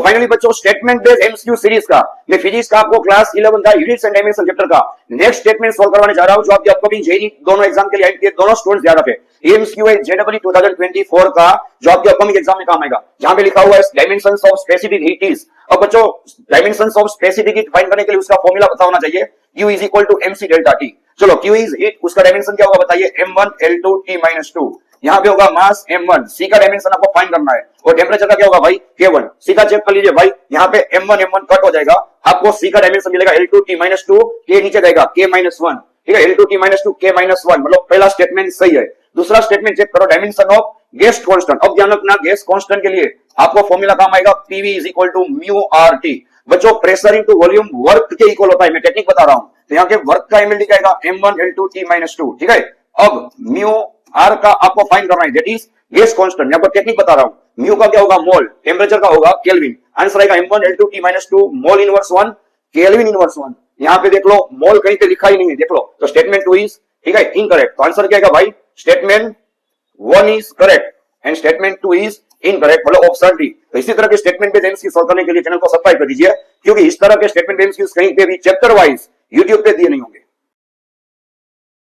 Finally बच्चों statement based MCQ series का मैं फिजिक्स का आपको क्लास 11 का यूनिट्स एंड डायमेंशन चैप्टर का नेक्स्ट स्टेटमेंट सॉल्व करवाने जा रहा हूं, जो आपके अपकमिंग जेईई दोनों एग्जाम के लिए आएंगे। दोनों स्टूडेंट्स ध्यान रखें, एमसीक्यू है जेडब्ल्यू 2024 का, जो आपके अपकमिंग एग्जाम में काम आएगा, जहां पे लिखा हुआ है dimensions of specific heat is. अब बच्चों dimensions of specific heat find करने के लिए उसका फॉर्मूला पता होना चाहिए, Q is equal to mc delta T. चलो Q इज हीट, उसका डायमेंशन क्या होगा बताइए, m1 L2 T-2। यहाँ पे होगा मास m1, सी का डायमेंशन आपको फाइंड करना है, और टेम्परेचर का क्या होगा भाई K1। सी का चेक कर लीजिए भाई, यहाँ पे m1 कट हो जाएगा, आपको सी का डायमेंशन मिलेगा L2 T-2, K नीचे जाएगा K-1, ठीक है, L2 T-2 K-1, मतलब पहला स्टेटमेंट सही है। दूसरा स्टेटमेंट चेक करो, डायमेंशन ऑफ गैस कांस्टेंट। अब ध्यान रखना, गैस कांस्टेंट के लिए आपको फॉर्मूला काम आएगा PV is equal to mu RT। बच्चों प्रेशर इनटू वॉल्यूम वर्क के इक्वल होता है, मैं टेक्निक बता रहा हूं, तो यहाँ के वर्क का एमएल दिखाएगा m1 L2 T-2, ठीक है। अब म्यू आर का आपको फाइंड करना है, दैट इज गैस कांस्टेंट। यहाँ पर टेक्निक बता रहा हूं, म्यू का क्या होगा मोल, टेम्परेचर का होगा केल्विन। आंसर आएगा m1 L2 T-2 mole inverse 1 kelvin inverse 1। यहाँ पे देख लो मोल कहीं पे लिखा ही नहीं है, देख लो, तो स्टेटमेंट 2 इज, ठीक है, इनकरेक्ट। तो आंसर क्या आएगा भाई, statement 1 is correct and statement 2 is incorrect, मतलब ऑप्शन डी। तो इसी तरह के स्टेटमेंट बेस्ड एमसीक्यू सॉल्व करने के लिए चैनल को सब्सक्राइब कर दीजिए, क्योंकि इस तरह के स्टेटमेंट एमसीक्यू कहीं पे भी चैप्टर वाइज यूट्यूब पे दिए नहीं होंगे।